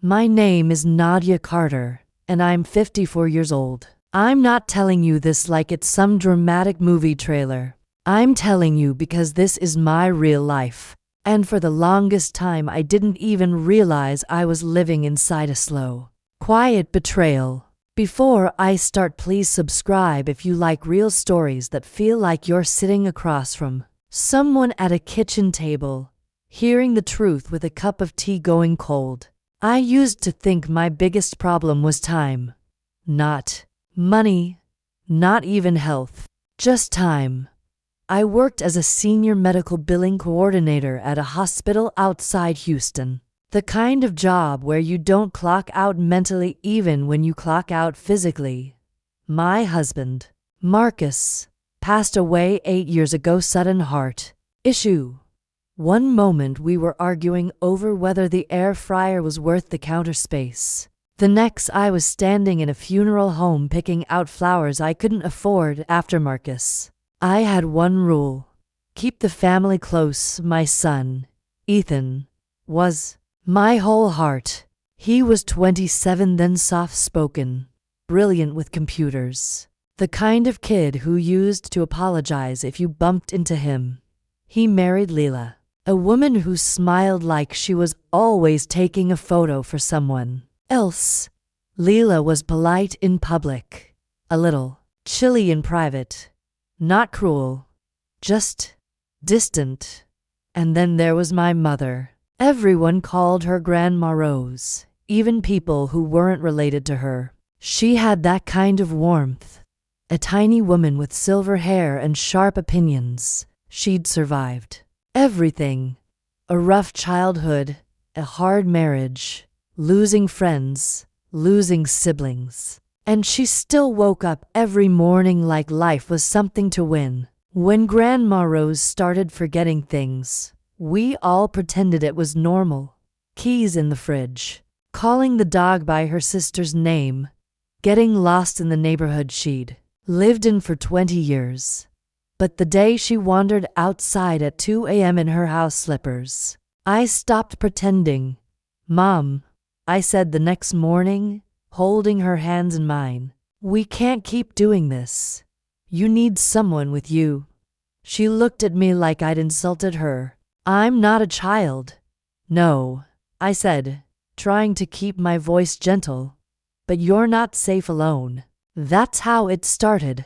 My name is Nadia Carter, and I'm 54 years old. I'm not telling you this like it's some dramatic movie trailer. I'm telling you because this is my real life. And for the longest time, I didn't even realize I was living inside a slow, quiet betrayal. Before I start, please subscribe if you like real stories that feel like you're sitting across from someone at a kitchen table, hearing the truth with a cup of tea going cold. I used to think my biggest problem was time. Not money, not even health, just time. I worked as a senior medical billing coordinator at a hospital outside Houston. The kind of job where you don't clock out mentally even when you clock out physically. My husband, Marcus, passed away 8 years ago, sudden heart issue. One moment we were arguing over whether the air fryer was worth the counter space. The next I was standing in a funeral home picking out flowers I couldn't afford after Marcus. I had one rule: keep the family close. My son, Ethan, was my whole heart. He was 27 then, soft-spoken, brilliant with computers. The kind of kid who used to apologize if you bumped into him. He married Leila, a woman who smiled like she was always taking a photo for someone else. Leila was polite in public, a little chilly in private. Not cruel, just distant. And then there was my mother. Everyone called her Grandma Rose, even people who weren't related to her. She had that kind of warmth. A tiny woman with silver hair and sharp opinions. She'd survived everything. A rough childhood, a hard marriage, losing friends, losing siblings. And she still woke up every morning like life was something to win. When Grandma Rose started forgetting things, we all pretended it was normal. Keys in the fridge, calling the dog by her sister's name, getting lost in the neighborhood she'd lived in for 20 years. But the day she wandered outside at 2 a.m. in her house slippers, I stopped pretending. "Mom," I said the next morning, holding her hands in mine, "we can't keep doing this. You need someone with you." She looked at me like I'd insulted her. "I'm not a child." "No," I said, trying to keep my voice gentle, "but you're not safe alone." That's how it started.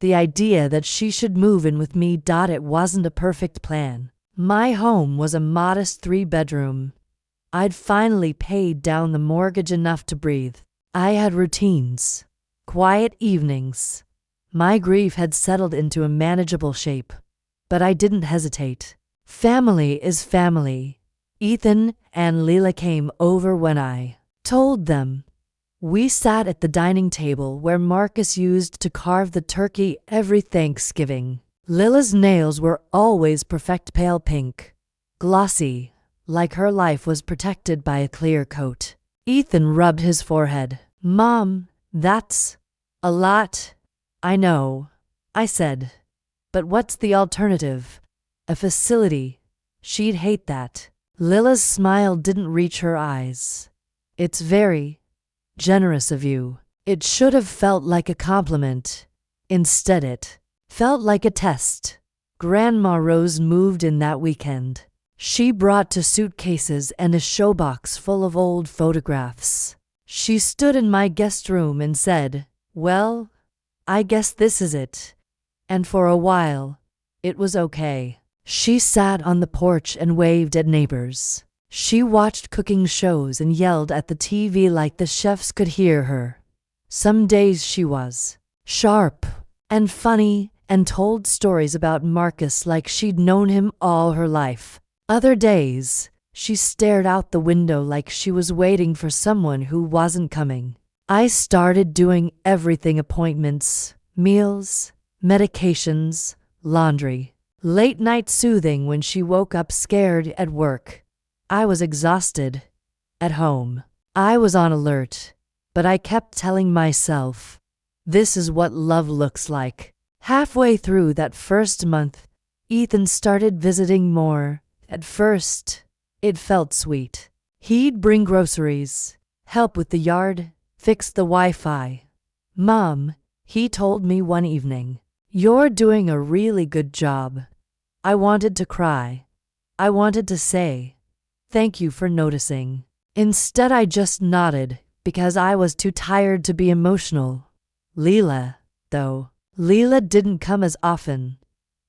The idea that she should move in with me. It wasn't a perfect plan. My home was a modest 3-bedroom. I'd finally paid down the mortgage enough to breathe. I had routines, quiet evenings. My grief had settled into a manageable shape. But I didn't hesitate. Family is family. Ethan and Leila came over when I told them. We sat at the dining table where Marcus used to carve the turkey every Thanksgiving. Lila's nails were always perfect pale pink, glossy, like her life was protected by a clear coat. Ethan rubbed his forehead. "Mom, that's a lot." "I know," I said. "But what's the alternative? A facility." "She'd hate that." Lila's smile didn't reach her eyes. "It's very generous of you." It should have felt like a compliment. Instead it felt like a test. Grandma Rose moved in that weekend. She brought 2 suitcases and a showbox full of old photographs. She stood in my guest room and said, "Well, I guess this is it." And for a while, it was okay. She sat on the porch and waved at neighbors. She watched cooking shows and yelled at the TV like the chefs could hear her. Some days she was sharp and funny and told stories about Marcus like she'd known him all her life. Other days, she stared out the window like she was waiting for someone who wasn't coming. I started doing everything: appointments, meals, medications, laundry, late night soothing when she woke up scared at work. I was exhausted. At home, I was on alert, but I kept telling myself, this is what love looks like. Halfway through that first month, Ethan started visiting more. At first, it felt sweet. He'd bring groceries, help with the yard, fix the Wi-Fi. Mom, he told me one evening, "You're doing a really good job." I wanted to cry. I wanted to say, "Thank you for noticing." Instead, I just nodded because I was too tired to be emotional. Leela, though. Leela didn't come as often.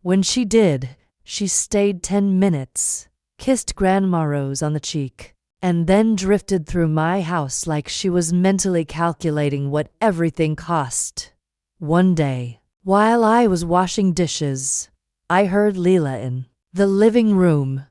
When she did, she stayed 10 minutes, kissed Grandma Rose on the cheek, and then drifted through my house like she was mentally calculating what everything cost. One day, while I was washing dishes, I heard Leela in the living room.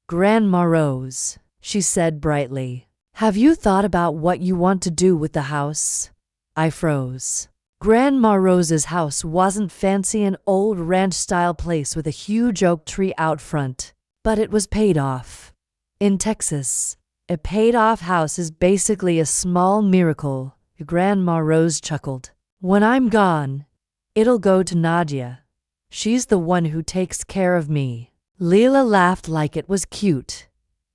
"Grandma Rose," she said brightly, "have you thought about what you want to do with the house?" I froze. Grandma Rose's house wasn't fancy, an old ranch-style place with a huge oak tree out front, but it was paid off. In Texas, a paid-off house is basically a small miracle. Grandma Rose chuckled. "When I'm gone, it'll go to Nadia. She's the one who takes care of me." Leela laughed like it was cute.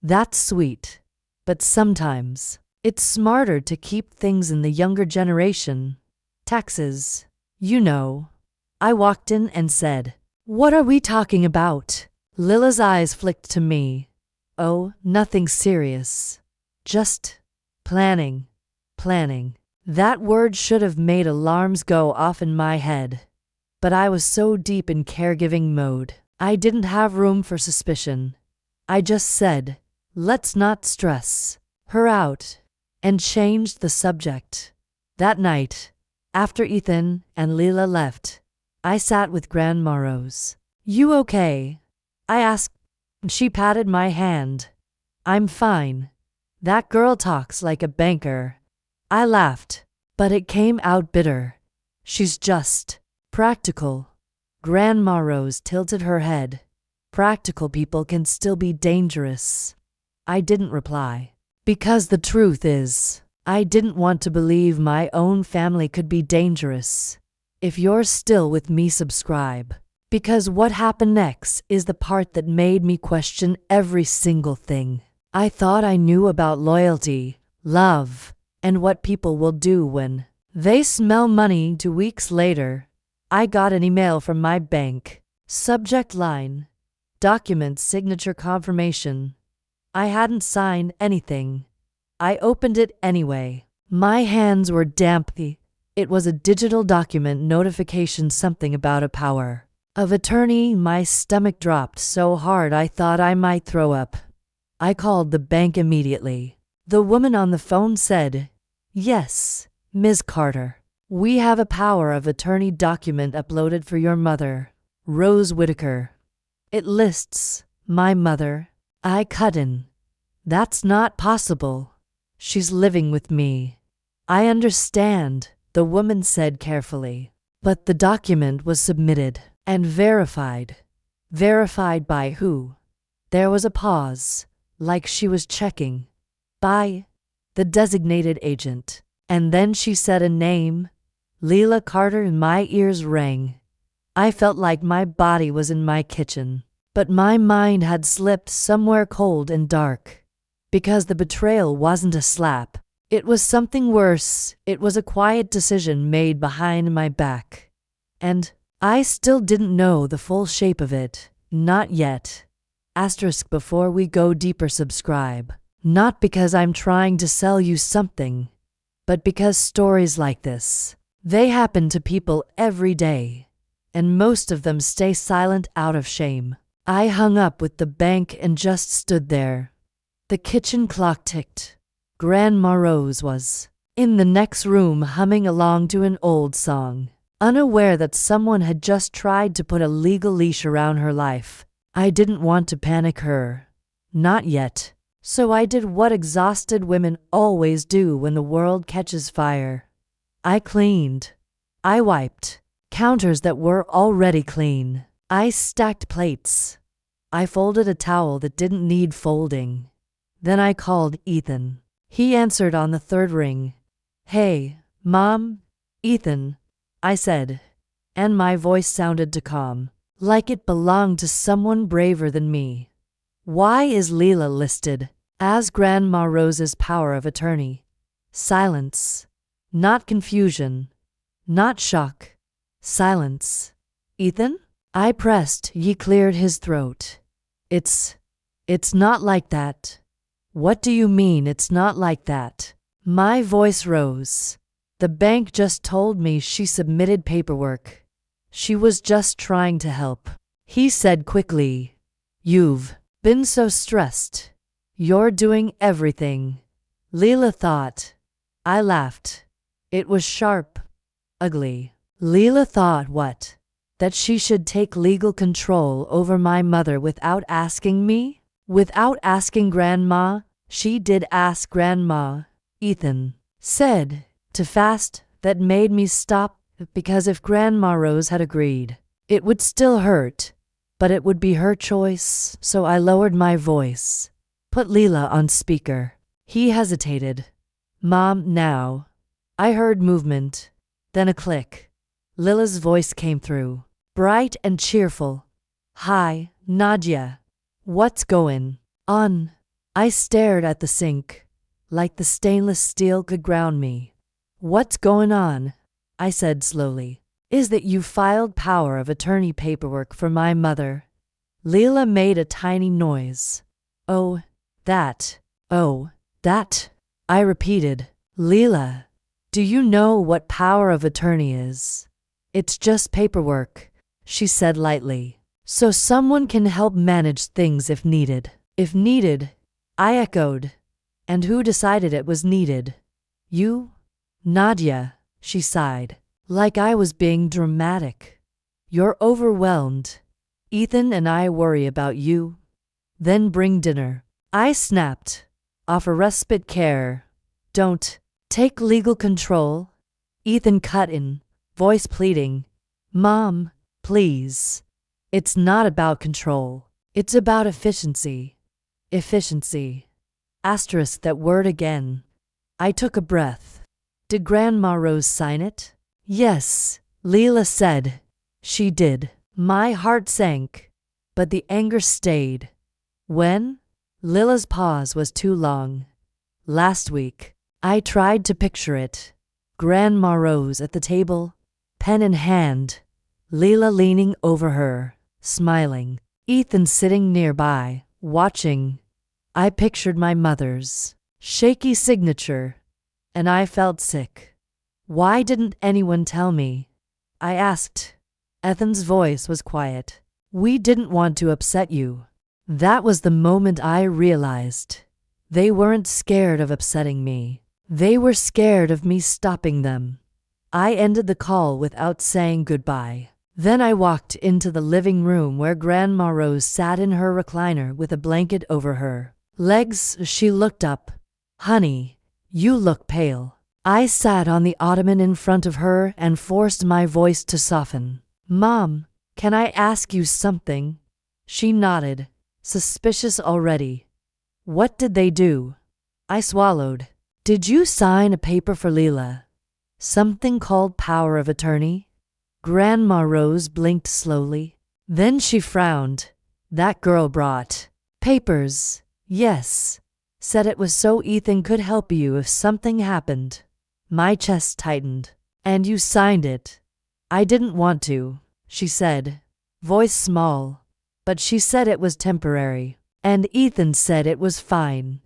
"That's sweet, but sometimes it's smarter to keep things in the younger generation. Taxes, you know." I walked in and said, "What are we talking about?" Leela's eyes flicked to me. "Oh, nothing serious. Just planning." Planning. That word should have made alarms go off in my head. But I was so deep in caregiving mode, I didn't have room for suspicion. I just said, "Let's not stress her out," and changed the subject. That night, after Ethan and Leela left, I sat with Grandma Rose. "You okay?" I asked. She patted my hand. "I'm fine. That girl talks like a banker." I laughed, but it came out bitter. "She's just practical." Grandma Rose tilted her head. "Practical people can still be dangerous." I didn't reply, because the truth is, I didn't want to believe my own family could be dangerous. If you're still with me, subscribe, because what happened next is the part that made me question every single thing I thought I knew about loyalty, love, and what people will do when they smell money. 2 weeks later, I got an email from my bank. Subject line: document signature confirmation. I hadn't signed anything. I opened it anyway. My hands were damp. It was a digital document notification, something about a power of attorney. My stomach dropped so hard I thought I might throw up. I called the bank immediately. The woman on the phone said, "Yes, Ms. Carter. We have a power of attorney document uploaded for your mother, Rose Whitaker. It lists my mother." I cut in. "That's not possible. She's living with me." "I understand," the woman said carefully, "but the document was submitted and verified." "Verified by who?" There was a pause, like she was checking. "By the designated agent." And then she said a name, Leela Carter, and my ears rang. I felt like my body was in my kitchen, but my mind had slipped somewhere cold and dark. Because the betrayal wasn't a slap. It was something worse. It was a quiet decision made behind my back. And I still didn't know the full shape of it. Not yet. Asterisk before we go deeper, subscribe. Not because I'm trying to sell you something, but because stories like this, they happen to people every day, and most of them stay silent out of shame. I hung up with the bank and just stood there. The kitchen clock ticked. Grandma Rose was in the next room humming along to an old song, unaware that someone had just tried to put a legal leash around her life. I didn't want to panic her. Not yet. So I did what exhausted women always do when the world catches fire. I cleaned. I wiped counters that were already clean. I stacked plates. I folded a towel that didn't need folding. Then I called Ethan. He answered on the third ring. "Hey, Mom?" "Ethan," I said, and my voice sounded too calm, like it belonged to someone braver than me. "Why is Leela listed As Grandma Rose's power of attorney. Silence. Not confusion. Not shock. Silence. Ethan? I pressed. He cleared his throat. It's not like that. What do you mean it's not like that? My voice rose. The bank just told me she submitted paperwork. She was just trying to help. He said quickly, "You've been so stressed. You're doing everything." Leela thought. I laughed. It was sharp. Ugly. Leela thought what? That she should take legal control over my mother without asking me? Without asking Grandma? She did ask Grandma. Ethan said to fast. That made me stop, because if Grandma Rose had agreed, it would still hurt, but it would be her choice, so I lowered my voice. Put Leela on speaker. He hesitated. Mom, now. I heard movement, then a click. Lila's voice came through, bright and cheerful. Hi, Nadia. What's going on? I stared at the sink, like the stainless steel could ground me. What's going on? I said slowly. Is that you filed power of attorney paperwork for my mother? Leela made a tiny noise. Oh, that. I repeated. Leela, do you know what power of attorney is? It's just paperwork, she said lightly. So someone can help manage things if needed. If needed, I echoed. And who decided it was needed? You? Nadia, she sighed. Like I was being dramatic. You're overwhelmed. Ethan and I worry about you. Then bring dinner. I snapped. Offer respite care. Don't take legal control. Ethan cut in, voice pleading. Mom, please. It's not about control. It's about efficiency. Efficiency. Asterisk that word again. I took a breath. Did Grandma Rose sign it? Yes, Leela said. She did. My heart sank, but the anger stayed. When? Lila's pause was too long. Last week. I tried to picture it. Grandma Rose at the table, pen in hand. Leela leaning over her, smiling. Ethan sitting nearby, watching. I pictured my mother's shaky signature, and I felt sick. Why didn't anyone tell me? I asked. Ethan's voice was quiet. We didn't want to upset you. That was the moment I realized. They weren't scared of upsetting me. They were scared of me stopping them. I ended the call without saying goodbye. Then I walked into the living room where Grandma Rose sat in her recliner with a blanket over her legs. She looked up. Honey, you look pale. I sat on the ottoman in front of her and forced my voice to soften. Mom, can I ask you something? She nodded, suspicious already. What did they do? I swallowed. Did you sign a paper for Leela? Something called power of attorney? Grandma Rose blinked slowly. Then she frowned. That girl brought papers. Yes. Said it was so Ethan could help you if something happened. My chest tightened. And you signed it. I didn't want to, she said. Voice small. But she said it was temporary. And Ethan said it was fine.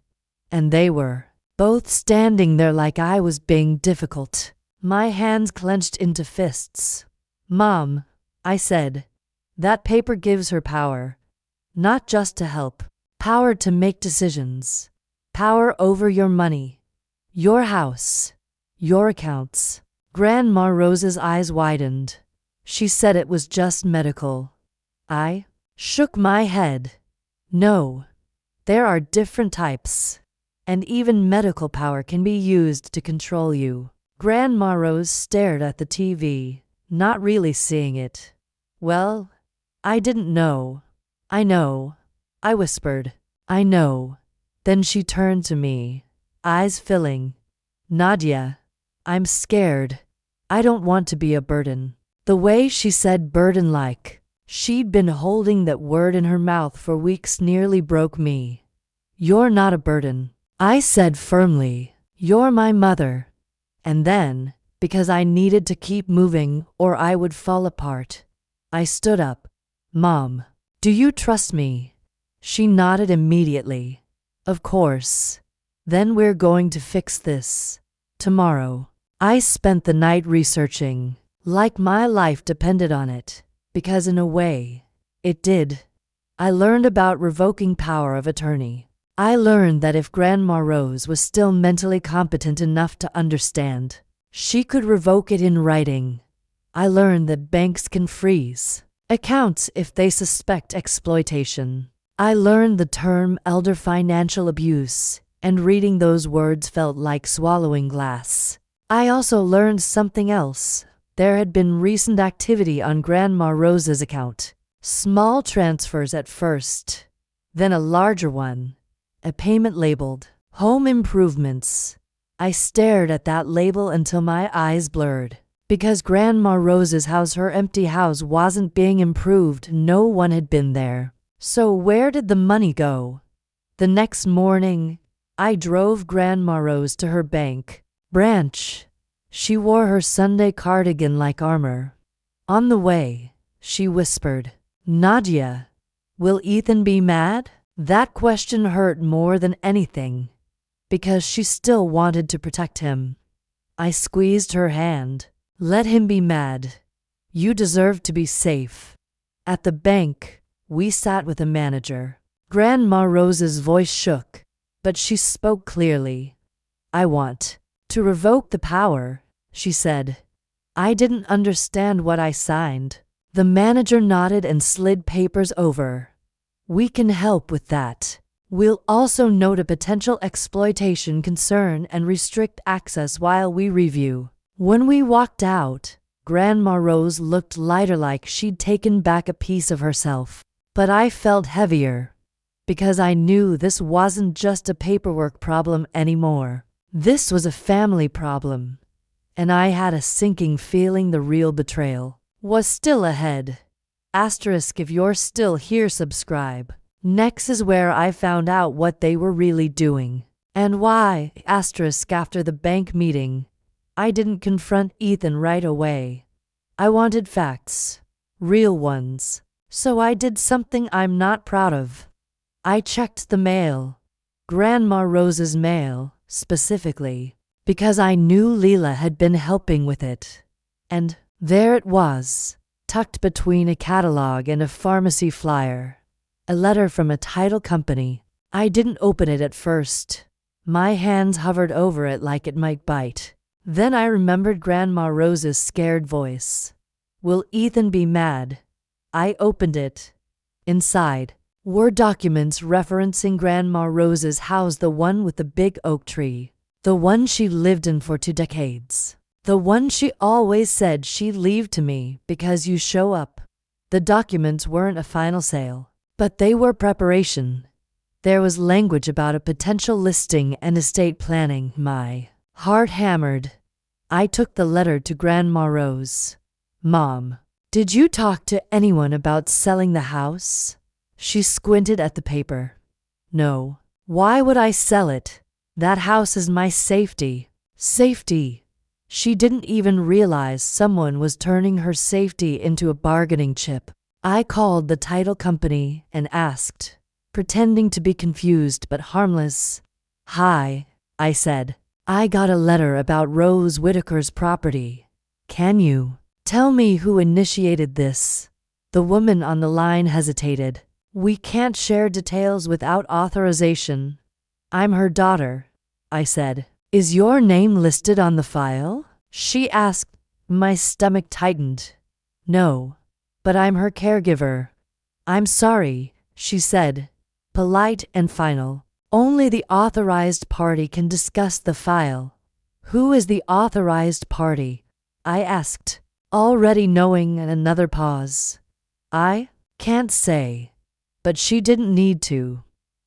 And they were both standing there like I was being difficult. My hands clenched into fists. Mom, I said, that paper gives her power. Not just to help. Power to make decisions. Power over your money. Your house. Your accounts. Grandma Rose's eyes widened. She said it was just medical. I shook my head. No. There are different types. And even medical power can be used to control you. Grandma Rose stared at the TV, not really seeing it. Well, I didn't know. I know. I whispered. I know. Then she turned to me, eyes filling. Nadia, I'm scared. I don't want to be a burden. The way she said burden like she'd been holding that word in her mouth for weeks nearly broke me. You're not a burden. I said firmly, you're my mother. And then, because I needed to keep moving or I would fall apart, I stood up. Mom, do you trust me? She nodded immediately. Of course. Then we're going to fix this. Tomorrow. I spent the night researching, like my life depended on it, because in a way, it did. I learned about revoking power of attorney. I learned that if Grandma Rose was still mentally competent enough to understand, she could revoke it in writing. I learned that banks can freeze accounts if they suspect exploitation. I learned the term elder financial abuse, and reading those words felt like swallowing glass. I also learned something else. There had been recent activity on Grandma Rose's account. Small transfers at first, then a larger one. A payment labeled Home Improvements. I stared at that label until my eyes blurred. Because Grandma Rose's house, her empty house, wasn't being improved, no one had been there. So where did the money go? The next morning, I drove Grandma Rose to her bank branch. She wore her Sunday cardigan like armor. On the way, she whispered, Nadia, will Ethan be mad? That question hurt more than anything, because she still wanted to protect him. I squeezed her hand. Let him be mad. You deserve to be safe. At the bank, we sat with a manager. Grandma Rose's voice shook, but she spoke clearly. I want to revoke the power, she said. I didn't understand what I signed. The manager nodded and slid papers over. We can help with that. We'll also note a potential exploitation concern and restrict access while we review. When we walked out, Grandma Rose looked lighter, like she'd taken back a piece of herself. But I felt heavier, because I knew this wasn't just a paperwork problem anymore. This was a family problem, and I had a sinking feeling the real betrayal was still ahead. Asterisk, if you're still here, subscribe. Next is where I found out what they were really doing. And why. Asterisk, after the bank meeting, I didn't confront Ethan right away. I wanted facts. Real ones. So I did something I'm not proud of. I checked the mail. Grandma Rose's mail, specifically, because I knew Leela had been helping with it. And there it was, tucked between a catalog and a pharmacy flyer. A letter from a title company. I didn't open it at first. My hands hovered over it like it might bite. Then I remembered Grandma Rose's scared voice. Will Ethan be mad? I opened it. Inside were documents referencing Grandma Rose's house, the one with the big oak tree, the one she lived in for 2 decades. The one she always said she'd leave to me because you show up. The documents weren't a final sale, but they were preparation. There was language about a potential listing and estate planning. My heart hammered. I took the letter to Grandma Rose. Mom, did you talk to anyone about selling the house? She squinted at the paper. No. Why would I sell it? That house is my safety. Safety. She didn't even realize someone was turning her safety into a bargaining chip. I called the title company and asked, pretending to be confused but harmless. Hi, I said. I got a letter about Rose Whitaker's property. Can you tell me who initiated this? The woman on the line hesitated. We can't share details without authorization. I'm her daughter, I said. Is your name listed on the file? She asked. My stomach tightened. No, but I'm her caregiver. I'm sorry, she said, polite and final. Only the authorized party can discuss the file. Who is the authorized party? I asked, already knowing. Another pause. I can't say, but she didn't need to,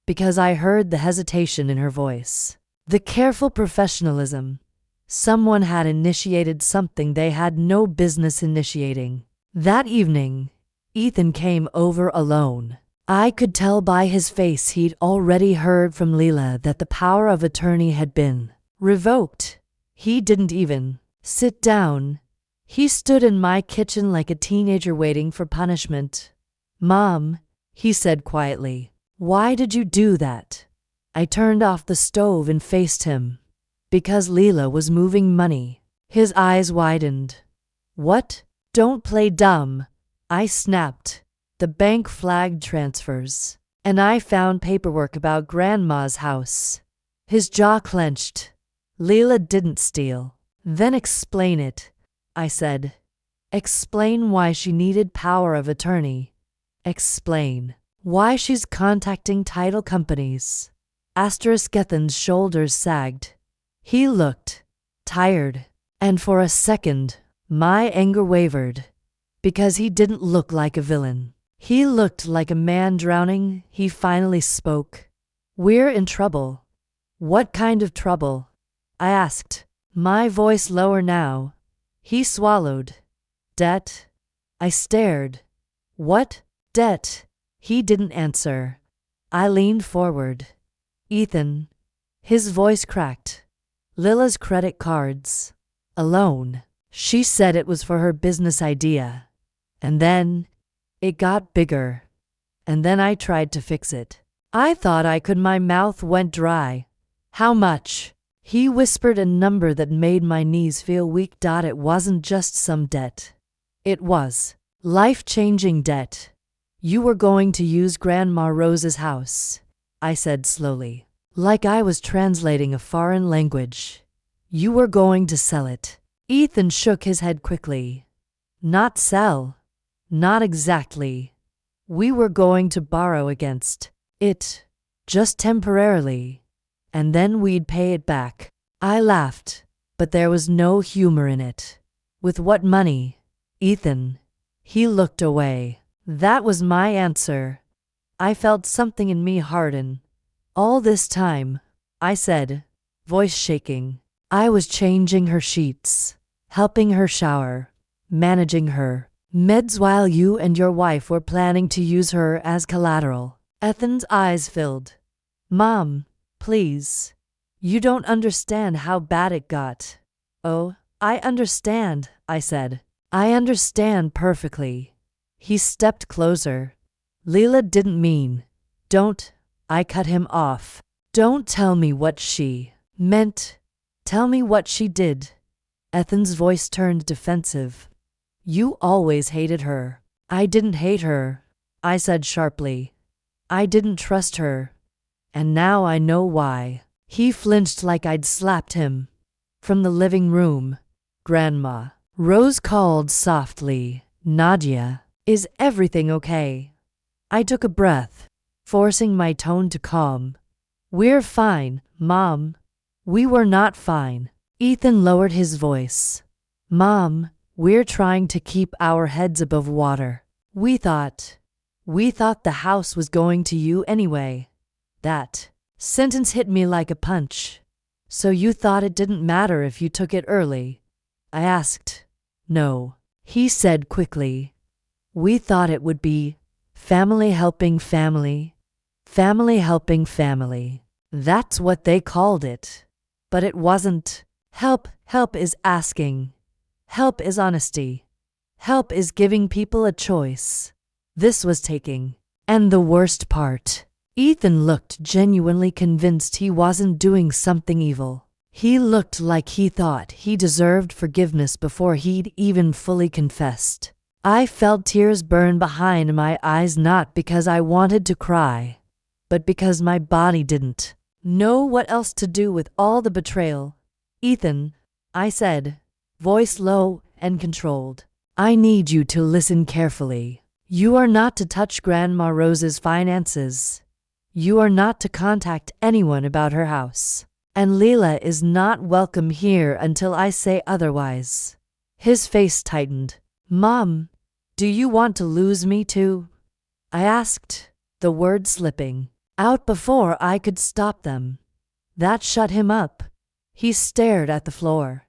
because I heard the hesitation in her voice. The careful professionalism. Someone had initiated something they had no business initiating. That evening, Ethan came over alone. I could tell by his face he'd already heard from Leela that the power of attorney had been revoked. He didn't even sit down. He stood in my kitchen like a teenager waiting for punishment. "Mom," he said quietly, "why did you do that?" I turned off the stove and faced him. "Because Leela was moving money." His eyes widened. "What? Don't play dumb," I snapped. "The bank flagged transfers, and I found paperwork about Grandma's house." His jaw clenched. "Leela didn't steal." "Then explain it," I said. "Explain why she needed power of attorney. Explain why she's contacting title companies." Ethan's shoulders sagged. He looked tired, and for a second, my anger wavered. Because he didn't look like a villain. He looked like a man drowning. He finally spoke. "We're in trouble." "What kind of trouble?" I asked, my voice lower now. He swallowed. "Debt." I stared. "What debt?" He didn't answer. I leaned forward. "Ethan." His voice cracked. "Lila's credit cards. A loan. She said it was for her business idea. And then it got bigger. And then I tried to fix it. I thought I could." My mouth went dry. "How much?" He whispered a number that made my knees feel weak. "It wasn't just some debt. It was life-changing debt. You were going to use Grandma Rose's house," I said slowly, like I was translating a foreign language. "You were going to sell it." Ethan shook his head quickly. "Not sell. Not exactly. We were going to borrow against it, just temporarily, and then we'd pay it back." I laughed, but there was no humor in it. "With what money, Ethan?" He looked away. That was my answer. I felt something in me harden. "All this time," I said, voice shaking, "I was changing her sheets, helping her shower, managing her meds while you and your wife were planning to use her as collateral." Ethan's eyes filled. "Mom, please. You don't understand how bad it got." "Oh, I understand," I said. "I understand perfectly." He stepped closer. "Leela didn't mean." "Don't," I cut him off. "Don't tell me what she meant. Tell me what she did." Ethan's voice turned defensive. "You always hated her." "I didn't hate her," I said sharply. "I didn't trust her. And now I know why." He flinched like I'd slapped him. From the living room, Grandma Rose called softly, "Nadia, is everything okay?" I took a breath, forcing my tone to calm. "We're fine, Mom." "We were not fine." Ethan lowered his voice. "Mom, we're trying to keep our heads above water. We thought the house was going to you anyway." That sentence hit me like a punch. "So you thought it didn't matter if you took it early?" I asked. "No," he said quickly. "We thought it would be family helping family. Family helping family. That's what they called it. But it wasn't. Help is asking. Help is honesty. Help is giving people a choice. This was taking. And the worst part." Ethan looked genuinely convinced he wasn't doing something evil. He looked like he thought he deserved forgiveness before he'd even fully confessed. I felt tears burn behind my eyes, not because I wanted to cry, but because my body didn't know what else to do with all the betrayal. "Ethan," I said, voice low and controlled, "I need you to listen carefully. You are not to touch Grandma Rose's finances. You are not to contact anyone about her house. And Leela is not welcome here until I say otherwise." His face tightened. "Mom, do you want to lose me too?" I asked, the words slipping out before I could stop them. That shut him up. He stared at the floor.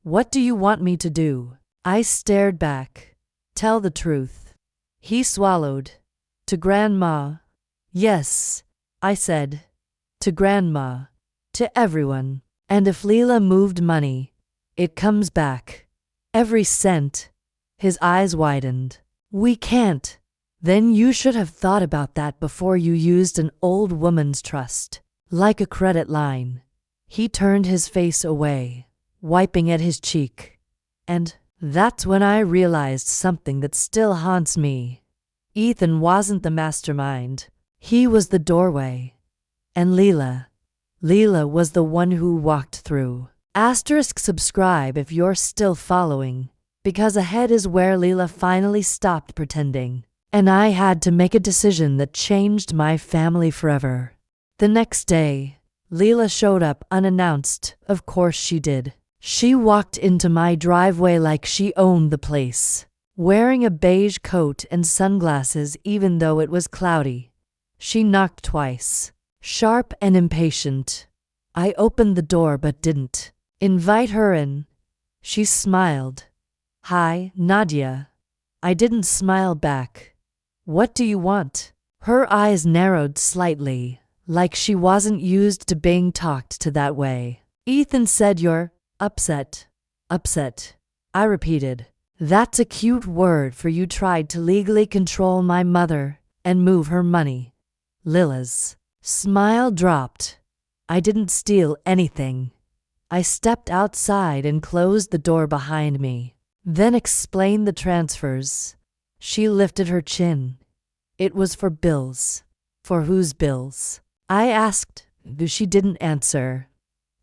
"What do you want me to do?" I stared back. "Tell the truth." He swallowed. To Grandma. Yes, I said. To Grandma. To everyone. And if Leela moved money, it comes back. Every cent. His eyes widened. We can't. Then you should have thought about that before you used an old woman's trust, like a credit line. He turned his face away, wiping at his cheek. And that's when I realized something that still haunts me. Ethan wasn't the mastermind. He was the doorway. And Leela was the one who walked through. Subscribe if you're still following, because ahead is where Leela finally stopped pretending. And I had to make a decision that changed my family forever. The next day, Leela showed up unannounced. Of course she did. She walked into my driveway like she owned the place, wearing a beige coat and sunglasses even though it was cloudy. She knocked twice, sharp and impatient. I opened the door but didn't invite her in. She smiled. Hi, Nadia. I didn't smile back. What do you want? Her eyes narrowed slightly, like she wasn't used to being talked to that way. Ethan said you're upset. Upset. I repeated. That's a cute word for you tried to legally control my mother and move her money. Leela's smile dropped. I didn't steal anything. I stepped outside and closed the door behind me, then explained the transfers. She lifted her chin. It was for bills. For whose bills? I asked, though she didn't answer.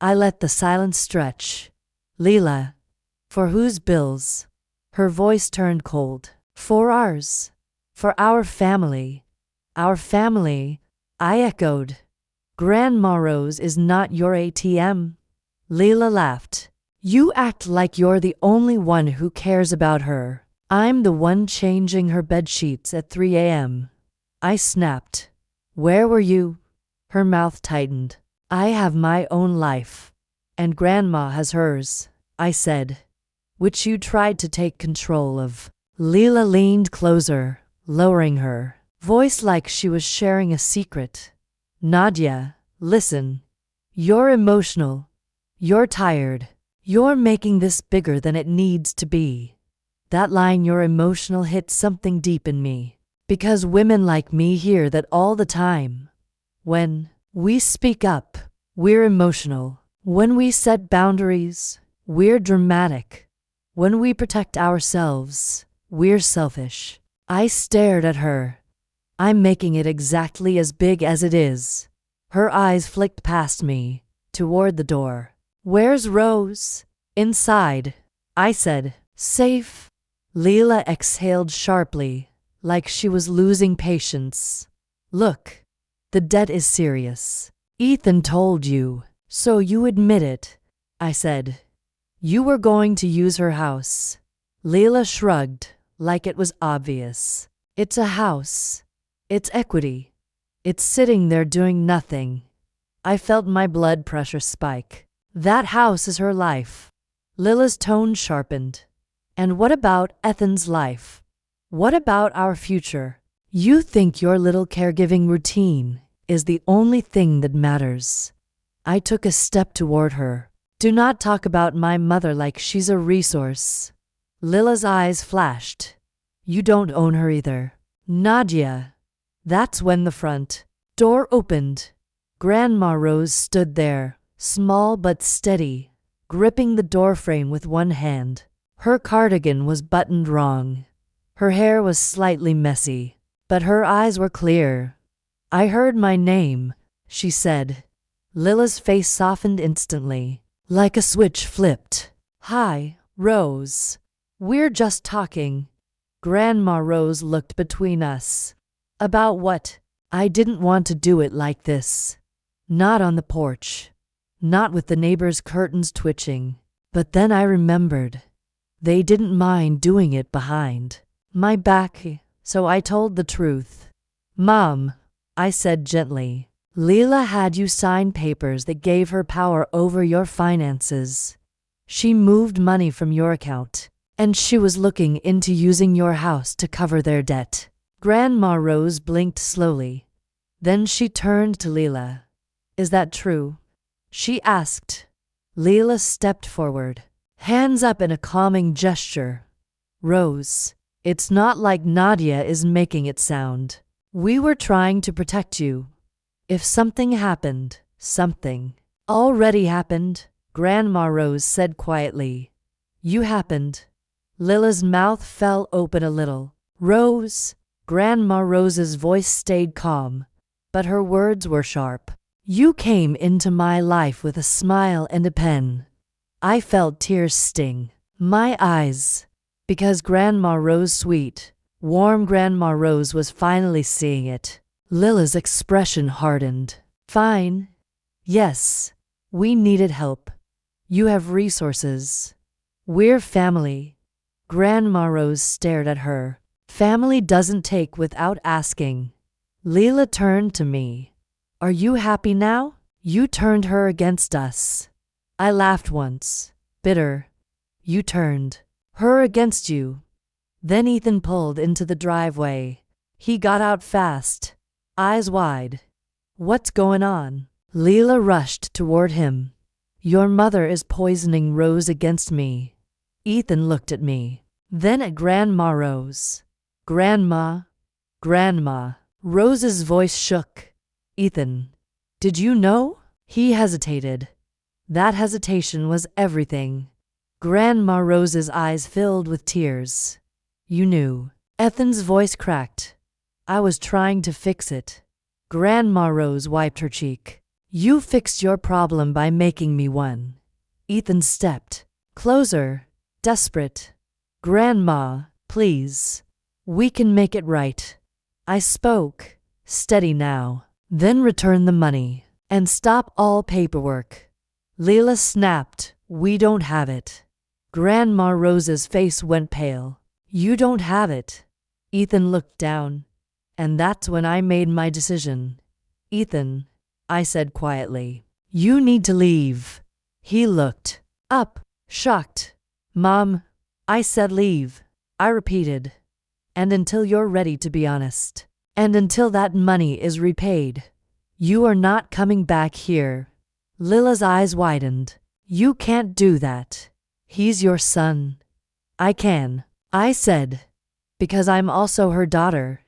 I let the silence stretch. Leela. For whose bills? Her voice turned cold. For ours. For our family. Our family, I echoed. Grandma Rose is not your ATM. Leela laughed. You act like you're the only one who cares about her. I'm the one changing her bedsheets at 3 a.m. I snapped. Where were you? Her mouth tightened. I have my own life. And Grandma has hers, I said, which you tried to take control of. Leela leaned closer, lowering her voice like she was sharing a secret. Nadia, listen. You're emotional. You're tired. You're making this bigger than it needs to be. That line, you're emotional, hit something deep in me. Because women like me hear that all the time. When we speak up, we're emotional. When we set boundaries, we're dramatic. When we protect ourselves, we're selfish. I stared at her. I'm making it exactly as big as it is. Her eyes flicked past me, toward the door. Where's Rose? Inside, I said. Safe. Leela exhaled sharply, like she was losing patience. Look, the debt is serious. Ethan told you, so you admit it, I said. You were going to use her house. Leela shrugged, like it was obvious. It's a house. It's equity. It's sitting there doing nothing. I felt my blood pressure spike. That house is her life. Leela's tone sharpened. And what about Ethan's life? What about our future? You think your little caregiving routine is the only thing that matters. I took a step toward her. Do not talk about my mother like she's a resource. Leela's eyes flashed. You don't own her either. Nadia. That's when the front door opened. Grandma Rose stood there, small but steady, gripping the doorframe with one hand. Her cardigan was buttoned wrong. Her hair was slightly messy, but her eyes were clear. I heard my name, she said. Leela's face softened instantly, like a switch flipped. Hi, Rose. We're just talking. Grandma Rose looked between us. About what? I didn't want to do it like this. Not on the porch. Not with the neighbors' curtains twitching. But then I remembered. They didn't mind doing it behind my back, so I told the truth. Mom, I said gently, Leela had you sign papers that gave her power over your finances. She moved money from your account, and she was looking into using your house to cover their debt. Grandma Rose blinked slowly. Then she turned to Leela. Is that true? She asked. Leela stepped forward, hands up in a calming gesture. Rose, it's not like Nadia is making it sound. We were trying to protect you. If something happened, something already happened, Grandma Rose said quietly. You happened. Lila's mouth fell open a little. Rose, Grandma Rose's voice stayed calm, but her words were sharp. You came into my life with a smile and a pen. I felt tears sting my eyes, because Grandma Rose sweet, warm Grandma Rose was finally seeing it. Lila's expression hardened. Fine. Yes, we needed help. You have resources. We're family. Grandma Rose stared at her. Family doesn't take without asking. Leela turned to me. Are you happy now? You turned her against us. I laughed once. Bitter. You turned her against you. Then Ethan pulled into the driveway. He got out fast, eyes wide. What's going on? Leela rushed toward him. Your mother is poisoning Rose against me. Ethan looked at me, then at Grandma Rose. Grandma. Rose's voice shook. Ethan, did you know? He hesitated. That hesitation was everything. Grandma Rose's eyes filled with tears. You knew. Ethan's voice cracked. I was trying to fix it. Grandma Rose wiped her cheek. You fixed your problem by making me one. Ethan stepped closer, desperate. Grandma, please. We can make it right. I spoke. Steady now. Then return the money. And stop all paperwork. Leela snapped. We don't have it. Grandma Rose's face went pale. You don't have it. Ethan looked down. And that's when I made my decision. Ethan, I said quietly, you need to leave. He looked up, shocked. Mom, I said leave. I repeated. And until you're ready to be honest. And until that money is repaid. You are not coming back here. Lila's eyes widened. You can't do that. He's your son. I can. I said. Because I'm also her daughter.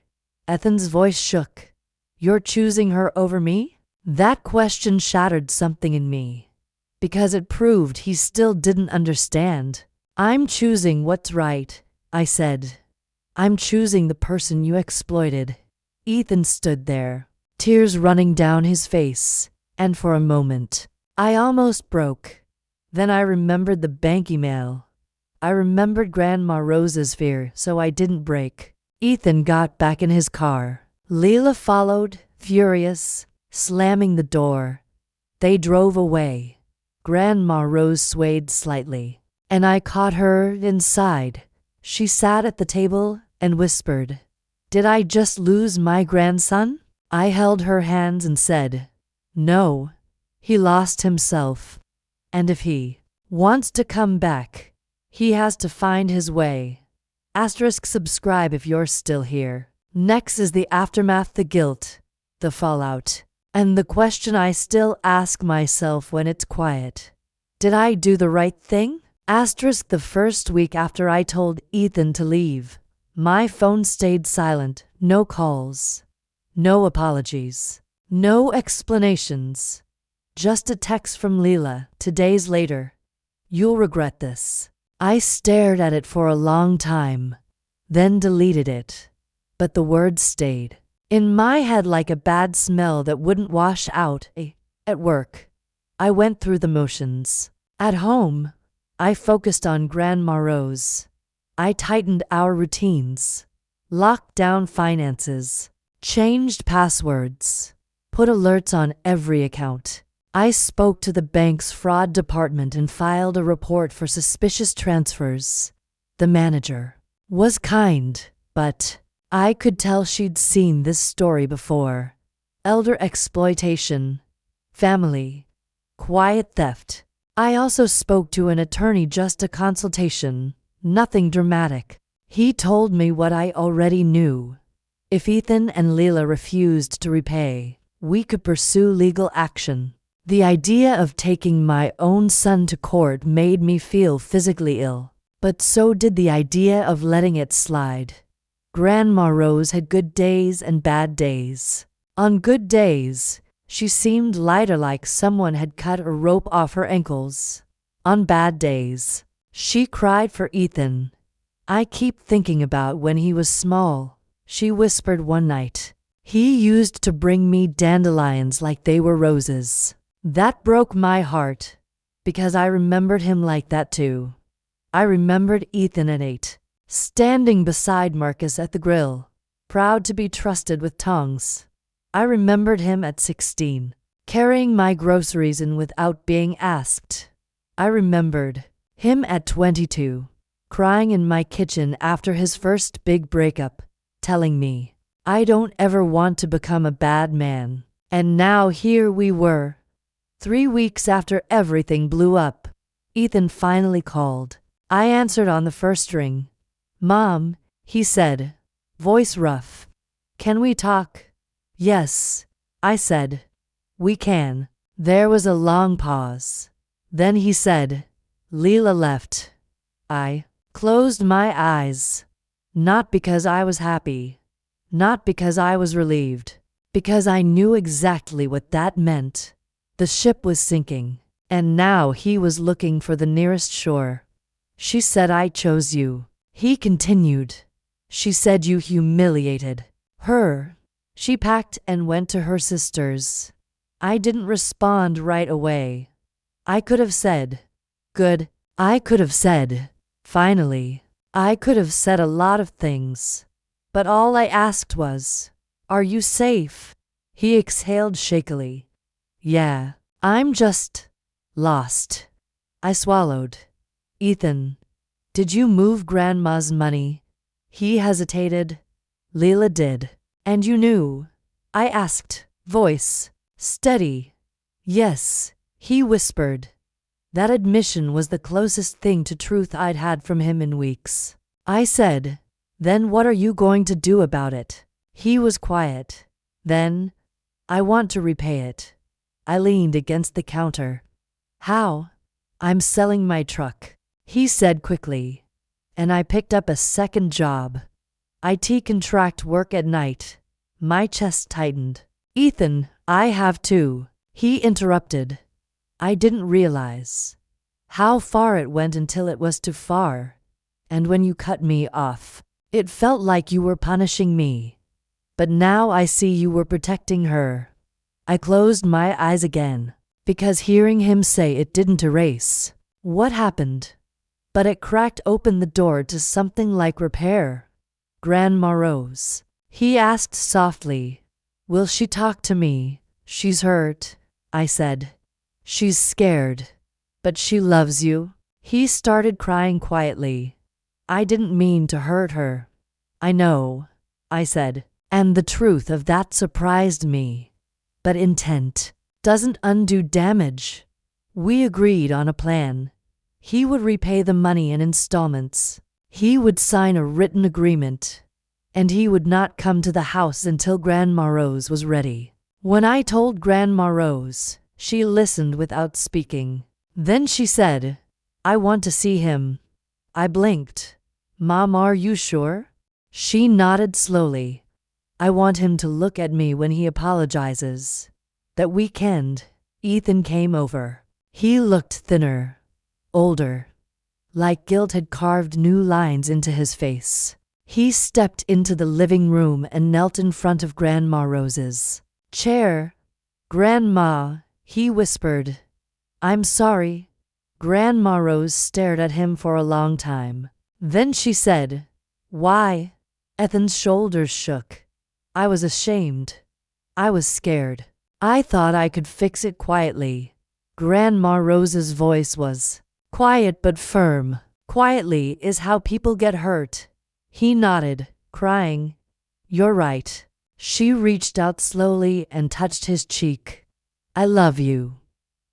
Ethan's voice shook. You're choosing her over me? That question shattered something in me. Because it proved he still didn't understand. I'm choosing what's right, I said. I'm choosing the person you exploited. Ethan stood there, tears running down his face, and for a moment, I almost broke. Then I remembered the bank email. I remembered Grandma Rose's fear, so I didn't break. Ethan got back in his car. Leela followed, furious, slamming the door. They drove away. Grandma Rose swayed slightly, and I caught her inside. She sat at the table and whispered, Did I just lose my grandson? I held her hands and said, No, he lost himself. And if he wants to come back, he has to find his way. Subscribe if you're still here. Next is the aftermath, the guilt, the fallout, and the question I still ask myself when it's quiet. Did I do the right thing? The first week after I told Ethan to leave, my phone stayed silent. No calls, no apologies, no explanations. Just a text from Leela 2 days later. You'll regret this. I stared at it for a long time, then deleted it. But the words stayed in my head like a bad smell that wouldn't wash out. At work, I went through the motions. At home, I focused on Grandma Rose. I tightened our routines, locked down finances, changed passwords, put alerts on every account. I spoke to the bank's fraud department and filed a report for suspicious transfers. The manager was kind, but I could tell she'd seen this story before. Elder exploitation, family, quiet theft. I also spoke to an attorney, just a consultation, nothing dramatic. He told me what I already knew. If Ethan and Leila refused to repay, we could pursue legal action. The idea of taking my own son to court made me feel physically ill, but so did the idea of letting it slide. Grandma Rose had good days and bad days. On good days, she seemed lighter, like someone had cut a rope off her ankles. On bad days, she cried for Ethan. "I keep thinking about when he was small," she whispered one night. "He used to bring me dandelions like they were roses." That broke my heart, because I remembered him like that too. I remembered Ethan at 8, standing beside Marcus at the grill, proud to be trusted with tongs. I remembered him at 16, carrying my groceries in without being asked. I remembered him at 22, crying in my kitchen after his first big breakup, telling me, "I don't ever want to become a bad man." And now here we were. 3 weeks after everything blew up, Ethan finally called. I answered on the first ring. "Mom," he said, voice rough. "Can we talk?" "Yes," I said. "We can." There was a long pause. Then he said, "Leila left." I closed my eyes. Not because I was happy. Not because I was relieved. Because I knew exactly what that meant. The ship was sinking, and now he was looking for the nearest shore. "She said I chose you," he continued. "She said you humiliated her." She packed and went to her sister's. I didn't respond right away. I could have said, "Good." I could have said, "Finally." I could have said a lot of things. But all I asked was, "Are you safe?" He exhaled shakily. "Yeah, I'm just lost." I swallowed. "Ethan, did you move Grandma's money?" He hesitated. "Leila did." "And you knew?" I asked, voice steady. "Yes," he whispered. That admission was the closest thing to truth I'd had from him in weeks. I said, "Then what are you going to do about it?" He was quiet. "Then, I want to repay it." I leaned against the counter. "How?" "I'm selling my truck," he said quickly. "And I picked up a second job. IT contract work at night." My chest tightened. "Ethan, I have too," he interrupted. I didn't realize how far it went until it was too far. And when you cut me off, it felt like you were punishing me. But now I see you were protecting her. I closed my eyes again, because hearing him say it didn't erase what happened. But it cracked open the door to something like repair. "Grandma Rose," he asked softly. "Will she talk to me?" "She's hurt," I said. "She's scared. But she loves you." He started crying quietly. "I didn't mean to hurt her." "I know," I said, and the truth of that surprised me. But intent doesn't undo damage. We agreed on a plan. He would repay the money in installments. He would sign a written agreement. And he would not come to the house until Grandma Rose was ready. When I told Grandma Rose, she listened without speaking. Then she said, "I want to see him." I blinked. "Mom, are you sure?" She nodded slowly. "I want him to look at me when he apologizes." That weekend, Ethan came over. He looked thinner, older, like guilt had carved new lines into his face. He stepped into the living room and knelt in front of Grandma Rose's chair. "Grandma," he whispered. "I'm sorry." Grandma Rose stared at him for a long time. Then she said, "Why?" Ethan's shoulders shook. I was ashamed. I was scared. I thought I could fix it quietly. Grandma Rose's voice was quiet but firm. "Quietly is how people get hurt." He nodded, crying. "You're right." She reached out slowly and touched his cheek. "I love you.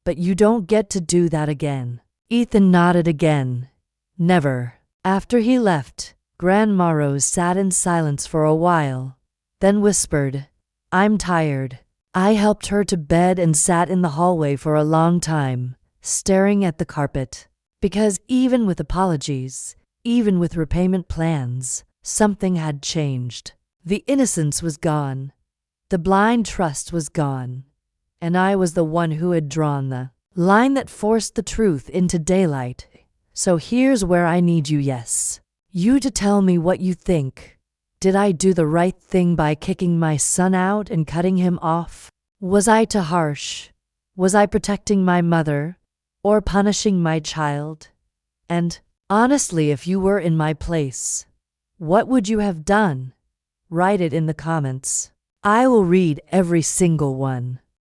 But you don't get to do that again." Ethan nodded again. "Never." After he left, Grandma Rose sat in silence for a while. then whispered, "I'm tired." I helped her to bed and sat in the hallway for a long time, staring at the carpet. Because even with apologies, even with repayment plans, something had changed. The innocence was gone. The blind trust was gone. And I was the one who had drawn the line that forced the truth into daylight. So here's where I need you, yes. You to tell me what you think. Did I do the right thing by kicking my son out and cutting him off? Was I too harsh? Was I protecting my mother or punishing my child? And honestly, if you were in my place, what would you have done? Write it in the comments. I will read every single one.